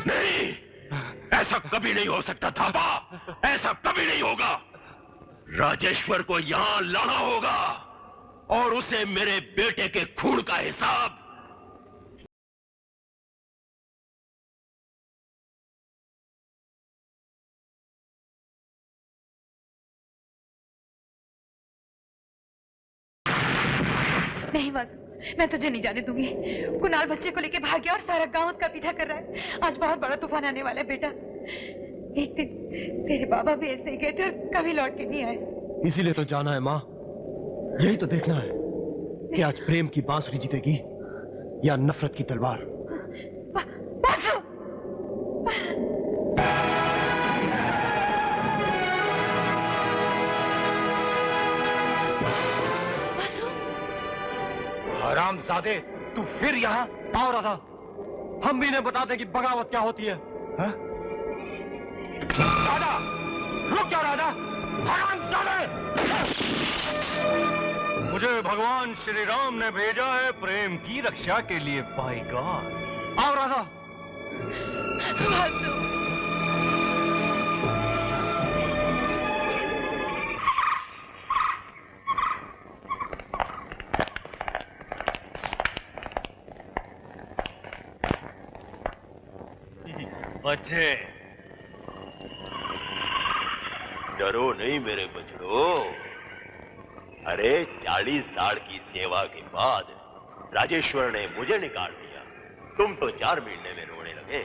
नहीं, ऐसा कभी नहीं हो सकता थापा, ऐसा कभी नहीं होगा। राजेश्वर को यहां लाना होगा और उसे मेरे बेटे के खून का हिसाब। नहीं वासु, मैं तुझे नहीं जाने दूंगी। कुणाल बच्चे को लेके भाग गया और सारा गांव उसका पीछा कर रहा है। आज बहुत बड़ा तूफान आने वाला है बेटा। एक दिन तेरे बाबा भी ऐसे ही गए थे और कभी लौट के नहीं आए। इसीलिए तो जाना है माँ, यही तो देखना है कि आज प्रेम की बांसुरी जीतेगी या नफरत की तलवार। वासु! हरामजादे, तू फिर यहाँ आओ राधा। हम भी इन्हें बताते कि बगावत क्या होती है। हा? राधा, रुक जा राधा। हरामजादे! मुझे भगवान श्री राम ने भेजा है प्रेम की रक्षा के लिए। बाय गॉड, आओ राधा। बच्चे, डरो नहीं मेरे बछड़ो। अरे 40 साल की सेवा के बाद राजेश्वर ने मुझे निकाल दिया। तुम तो 4 महीने में रोने लगे।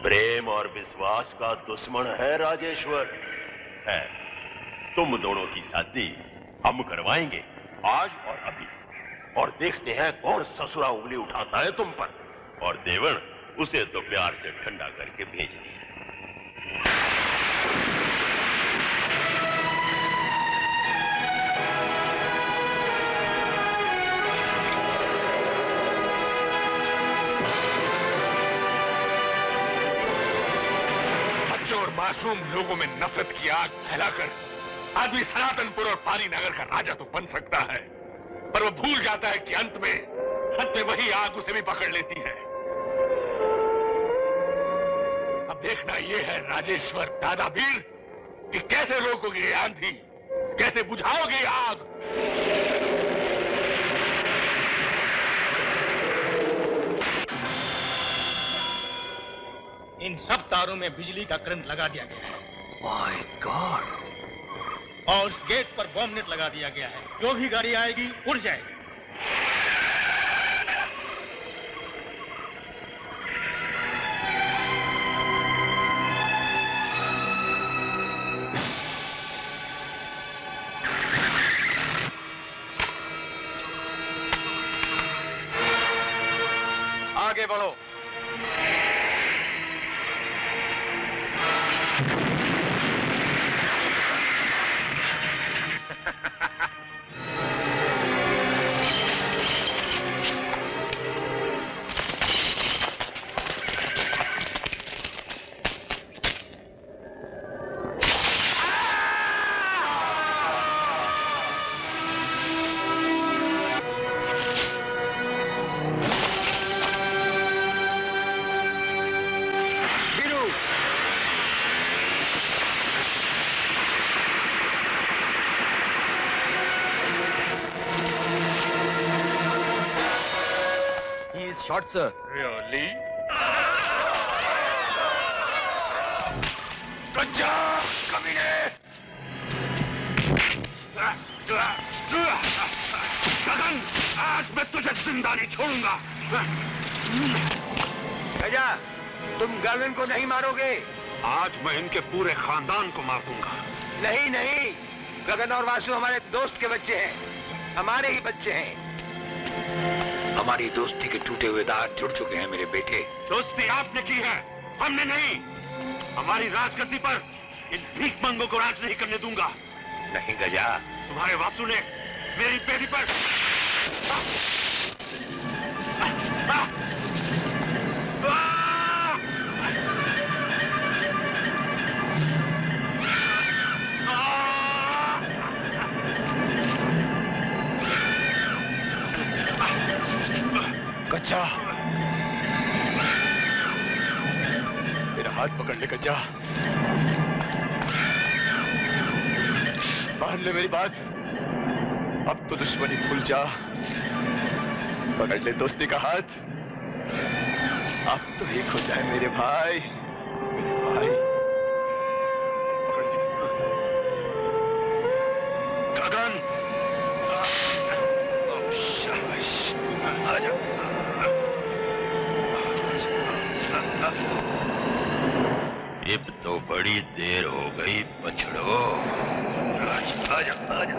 प्रेम और विश्वास का दुश्मन है राजेश्वर है। तुम दोनों की शादी हम करवाएंगे आज और अभी, और देखते हैं कौन ससुरा उंगली उठाता है तुम पर। और देवर उसे तो प्यार से ठंडा करके भेज दिया। बच्चों और मासूम लोगों में नफरत की आग फैलाकर आदमी सनातनपुर और पाली नगर का राजा तो बन सकता है, पर वो भूल जाता है कि अंत में वही आग उसे भी पकड़ लेती है। अब देखना यह है राजेश्वर दादावीर कि कैसे रोकोगे ये आंधी, कैसे बुझाओगे ये आग। इन सब तारों में बिजली का करंट लगा दिया गया है। My God! और उस गेट पर बॉम्ब नेट लगा दिया गया है। जो भी गाड़ी आएगी उड़ जाएगी। आगे बढ़ो। shot, sir. Really? कच्चा कमीने! गगन, आज मैं तुझे जिंदा नहीं छोड़ूंगा। गजा, तुम गगन को नहीं मारोगे। आज मैं इनके पूरे खानदान को मार दूंगा। नहीं नहीं, गगन और वासु हमारे दोस्त के बच्चे हैं, हमारे ही बच्चे हैं। हमारी दोस्ती के टूटे हुए दाग जुड़ चुके हैं मेरे बेटे। दोस्ती आपने की है, हमने नहीं। हमारी राजगद्दी पर इन भीख मंगों को राज नहीं करने दूंगा। नहीं गजा, तुम्हारे वासु ने मेरी बेटी पर कच्चा, हाथ पकड़ ले कज्जा। मान ले मेरी बात, अब तो दुश्मनी भूल जा। पकड़ ले दोस्ती का हाथ, अब तो एक हो जाए मेरे भाई, मेरे भाई। पकड़ ले गगन। शाबाश, आजा। अब तो बड़ी देर हो गई बछड़ो। आजा आजा आजा।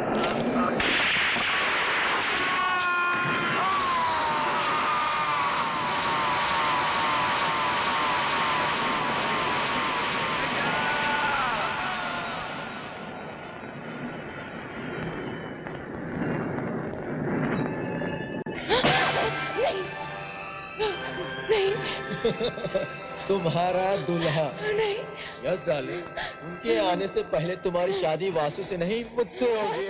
तुम्हारा दूल्हा। नहीं। यस डार्लिंग, उनके आने से पहले तुम्हारी शादी वासु से नहीं मुझसे होगी।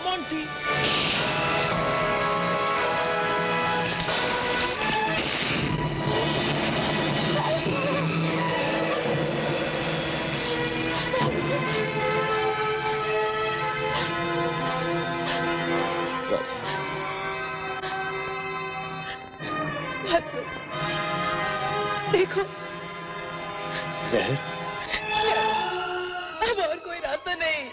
Monty. देखो, जहर? अब और कोई रास्ता नहीं।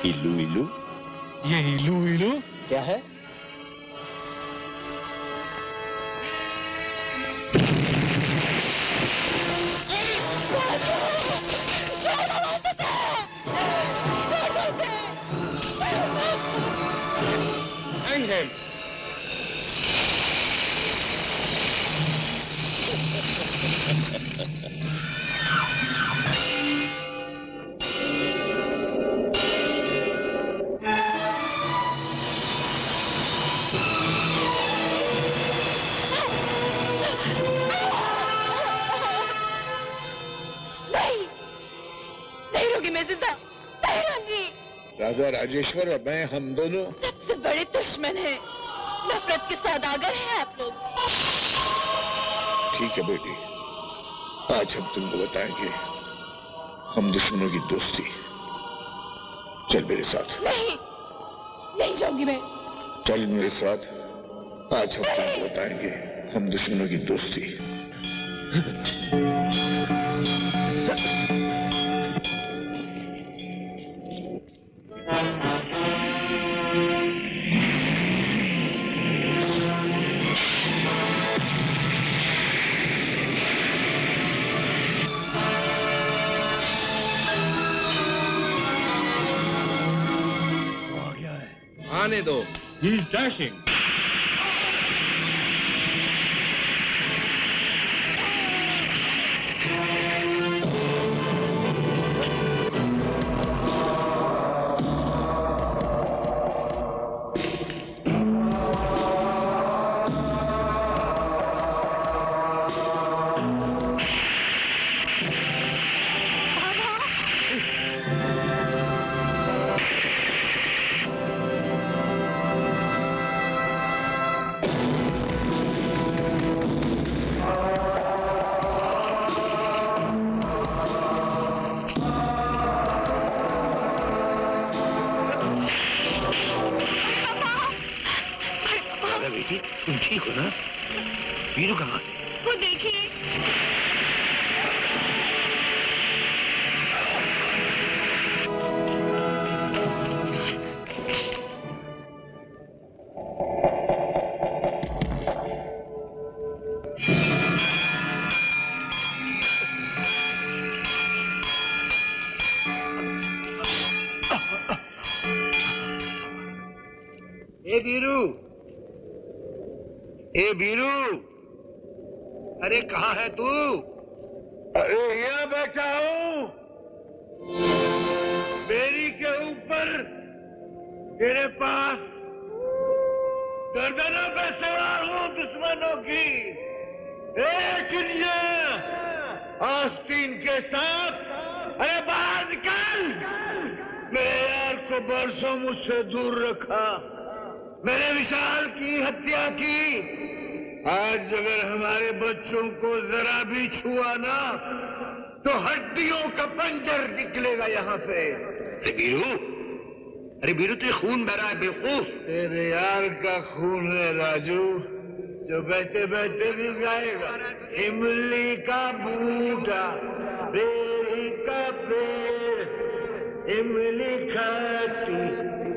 इलू इलू? ये इलू इलू क्या है? Hang him. राजा राजेश्वर और मैं, हम दोनों सबसे बड़े दुश्मन हैं। नफरत के सौदागर हैं आप लोग। ठीक है बेटी, आज हम तुमको बताएंगे हम दुश्मनों की दोस्ती। चल मेरे साथ। नहीं, नहीं जाऊंगी मैं। चल मेरे साथ, आज हम तुमको बताएंगे हम दुश्मनों की दोस्ती। आने दो। He is dashing. तुम ठीक हो ना? वीरू कहाँ? वो देखिए। ए वीरू, अरे कहाँ है तू? अरे यहाँ बैठा हूँ, बेरी के ऊपर, तेरे पास गर्दनों पे सवार हूँ दुश्मनों की। चिड़िया आस्तीन के साथ, अरे बाहर निकल। मेरे यार को बरसों मुझसे दूर रखा, मेरे विशाल की हत्या की। आज अगर हमारे बच्चों को जरा भी छुआ ना, तो हड्डियों का पंजर निकलेगा यहाँ से। अरे वीरू तुझे खून बह रहा है बेवकूफ। तेरे यार का खून है राजू, जो बहते बहते भी गाएगा। इमली का बूटा, बेरी का पेड़, इमली खाती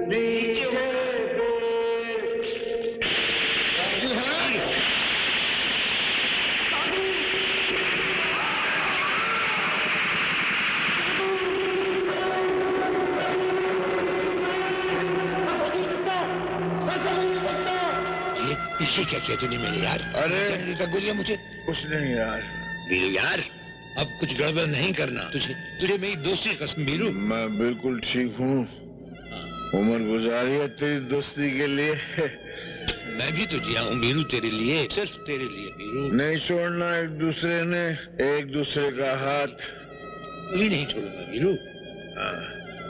मीठे इसे क्या किया तूने मेरे यार? अरे गोलियां मुझे। कुछ नहीं यार। वीरू यार, अब कुछ गड़बड़ नहीं करना। तुझे मेरी दोस्ती की कसम वीरू। मैं बिल्कुल ठीक हूँ। उम्र गुजारी है तेरी दोस्ती के लिए। मैं भी तो जिया हूँ वीरू तेरे लिए, सिर्फ तेरे लिए वीरू। नहीं छोड़ना एक दूसरे ने, एक दूसरे का हाथ। कभी नहीं छोड़ूंगा वीरू।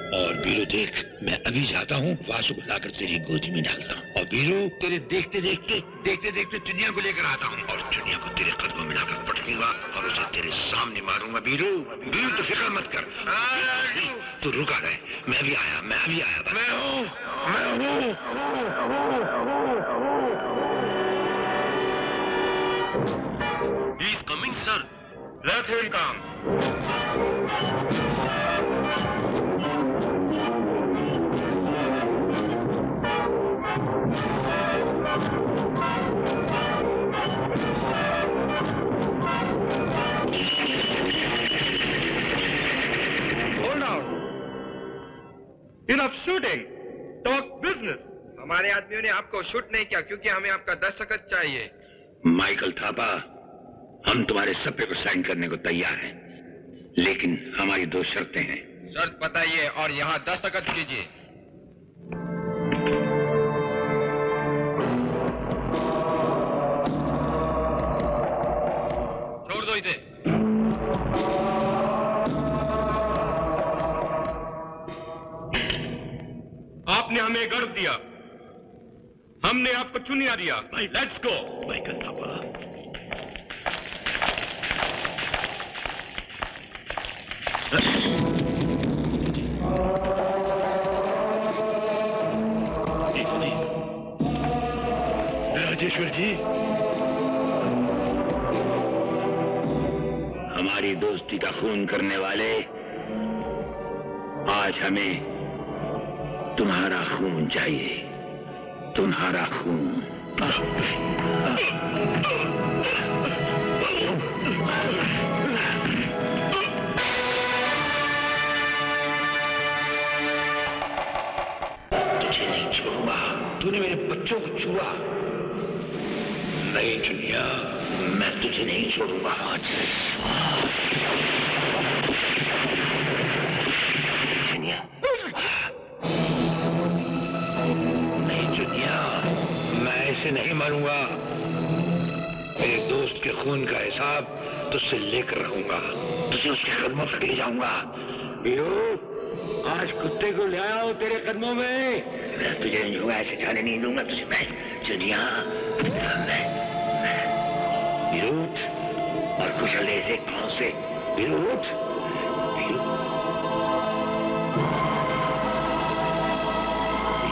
और वीरू देख, मैं अभी जाता हूँ, वासु को लाकर तेरी गोदी में डालता हूँ। और वीरू तेरे देखते देखते चुनिया को लेकर आता हूँ और चुनिया को तेरे कदमों में लाकर पटकूंगा और उसे तेरे सामने मारूंगा। वीरू तो फिक्र मत कर। तू रुका रहे, मैं भी आया। मैं हूँ। He is coming, sir. Let him come. Hold on. Enough shooting. Talk business. हमारे आदमियों ने आपको शूट नहीं किया क्योंकि हमें आपका दस्तखत चाहिए। माइकल थापा, हम तुम्हारे सप्पे पर साइन करने को तैयार हैं, लेकिन हमारी 2 शर्तें हैं। शर्त बताइए और यहाँ दस्तखत कीजिए। छोड़ दो इसे। आपने हमें गर्व दिया, हमने आपको चुनिया दिया। Let's go. माइकल थापा, जी। राजेश्वर जी, हमारी दोस्ती का खून करने वाले, आज हमें तुम्हारा खून चाहिए। तुम्हारा खून। तुझे नहीं छोड़ूंगा। तूने मेरे बच्चों को छुआ। नहीं चुनिया, मैं तुझे नहीं छोड़ूंगा। चुनिया, नहीं चुनिया, मैं ऐसे नहीं मारूंगा। मेरे दोस्त के खून का हिसाब तुझसे लेकर रहूंगा, तुझे उसके कदमों तक ले जाऊंगा। वीरू, आज कुत्ते को ले आओ तेरे कदमों में। मैं तुझे नहीं दूंगा, ऐसे जाने नहीं दूंगा तुझे मैं। चुनिया, वीरू, और कुशल ऐसे पांव से। वीरू,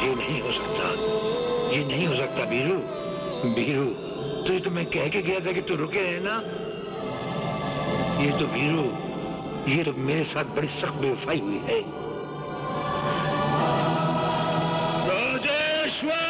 ये नहीं हो सकता, ये नहीं हो सकता वीरू। वीरू, तुझे तो मैं कह के गया था कि तू रुके है ना। ये तो वीरू, ये तो मेरे साथ बड़ी सख्त बेवफाई हुई है। राजेश्वर!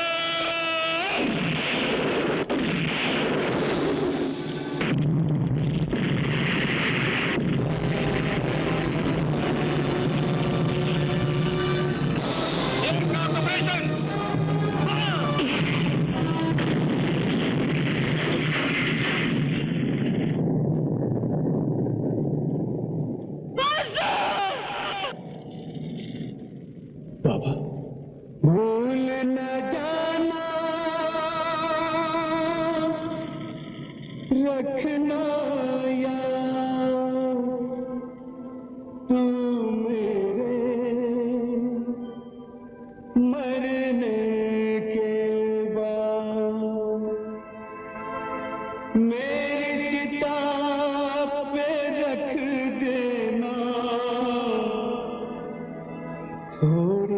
थोड़ी